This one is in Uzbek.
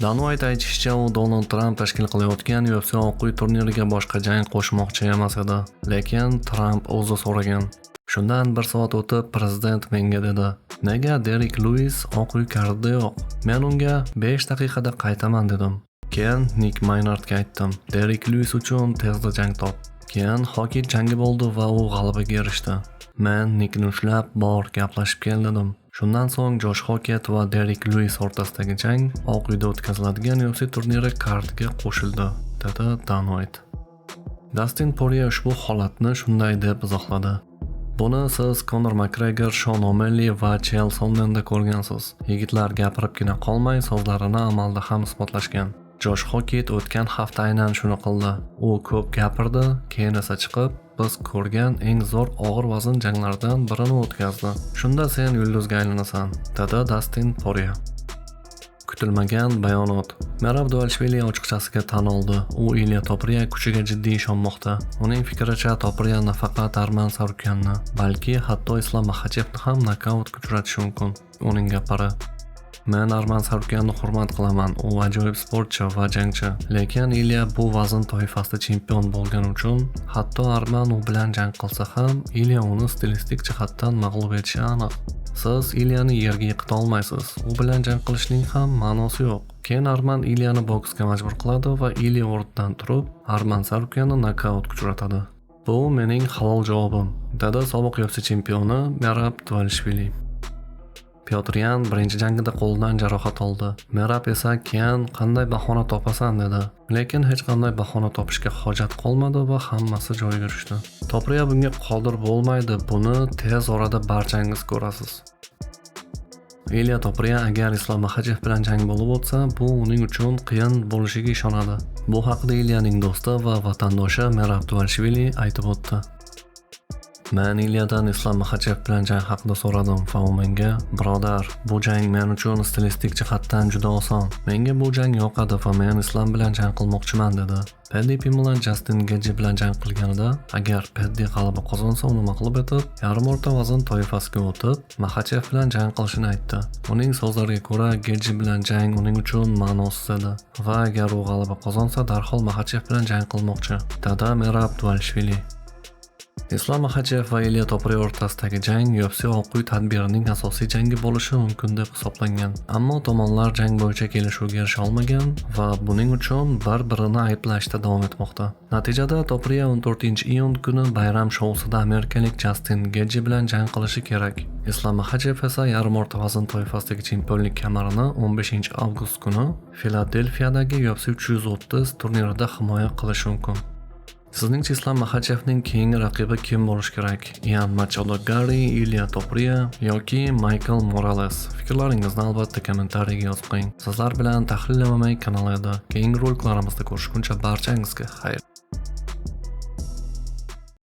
Dana White aytishicha, u Donald Trump tashkil qilayotgan UFC Oq uy turniriga boshqa jang qo'shmoqchi emas edi, lekin Trump o'zi so'ragan. Shundan bir soat o'tib prezident menga dedi: "Nega Derek Lewis Oq uy kardida yo'q?" Men unga 5 daqiqada qaytaman dedim. Keyin Nick Maynardga aytdim: "Derek Lewis uchun tezda jang top." Keyin hockey jangi bo'ldi va u g'alabaga erishdi. Men Nickni ushlab, bor gaplashib kel dedim. Shundan so'ng Josh Hockett va Derek Lewis o'rtasidagi jang Oq uyda o'tkaziladigan UFC turniri kartiga qo'shildi, dedi Dana White. Dustin Poirier ushbu holatni shunday deb izohladi: "Buni siz Conor McGregor, Sean O'Malley va Chael Sonnenda ko'rgansiz. Yigitlar gapiribgina qolmay, so'zlarini amalda ham isbotlashgan. Josh Hockett o'tgan hafta aynan shuni qildi. U ko'p gapirdi, keyin esa chiqib, biz ko'rgan eng zo'r og'ir vazn janglardan birini o'tkazdi. Shunda sen yulduzga aylanasan", dedi Dustin Poirier. Kutilmagan bayonot. Merab Dvalishvili ochiqchasiga tan oldi. U Ilya Topuria kuchiga jiddiy ishonmoqda. Uning fikricha, Topuria nafaqat Arman Sarukyanni, balki hatto Islom Maxachevni ham nokautga uchratishi mumkin. Uning gaplari: "Men Arman Sarukyanni hurmat qilaman. U ajoyib sportchi va jangchi. Lekin Ilya bu vazn toifasida chempion bo'lgani uchun, hatto Arman u bilan jang qilsa ham, Ilya uni stilistik jihatdan mag'lub etishi aniq. Siz Ilyani yerga yiqita olmaysiz. U bilan jang qilishning ham ma'nosi yo'q." Keyin Arman Ilyani boksga majbur qiladi va Ilya o'rnidan turib, Arman Sarukyanni nokautga uchratadi. "Bu mening halol javobim", dedi sobiq UFC chempioni Merab Dvalishvili. Pyotr Yan birinchi jangida qo'lidan jarohat oldi. Merab esa keyin qanday bahona topasan dedi. Lekin hech qanday bahona topishga hojat qolmadi va hammasi joyiga tushdi. Topuria bunga qodir bo'lmaydi. Buni tez orada barchangiz ko'rasiz. Ilya Topuria agar Islom Maxachev bilan jang bo'lib o'tsa, bu uning uchun qiyin bo'lishiga ishonadi. Bu haqida Ilyaning do'sti va vatandoshi Merab Dvalishvili aytib o'tdi. Men Ilyadan Islom Maxachev bilan jang haqida so'radim va u menga: "Birodar, bu jang men uchun stilistik jihatdan juda oson. Menga bu jang yoqadi va men Islom bilan jang qilmoqchiman", dedi. Paddy Pimblett Justin Gaethje bilan jang qilganida, agar Paddy g'alaba qozonsa, uni mag'lub etib, yarim o'rta vazn toifasiga o'tib, Maxachev bilan jang qilishini aytdi. Uning so'zlariga ko'ra, Gaethje bilan jang uning uchun ma'nosiz edi va agar u g'alaba qozonsa, darhol Maxachev bilan jang qilmoqchi, dedi Merab Dvalishvili. Islom Maxachev va Ilya Topuria o'rtasidagi jang UFC Oq uy tadbirining asosiy jangi bo'lishi mumkin deb hisoblangan. Ammo tomonlar jang bo'yicha kelishuvga erisha olmagan va buning uchun bir-birini ayblashda davom etmoqda. Natijada Topuria 14-iyun kuni bayram shousida amerikalik Justin Gaethje bilan jang qilishi kerak. Islom Maxachev esa yarim o'rta vazn toifasidagi chempionlik kamarini 15-avgust kuni Filadelfiyadagi UFC 330 turnirida himoya qilishi mumkin. Sizningcha Islom Maxachevning keyingi raqibi kim bo'lishi kerak? Ian Machado Garry, Ilya Topuria yoki Michael Morales? Fikrlaringizni albatta kommentariyaga yozib qo'ying. Sizlar bilan Tahlil MMA kanali edi. Keyingi roliklarimizda ko'rishguncha barchangizga xayr.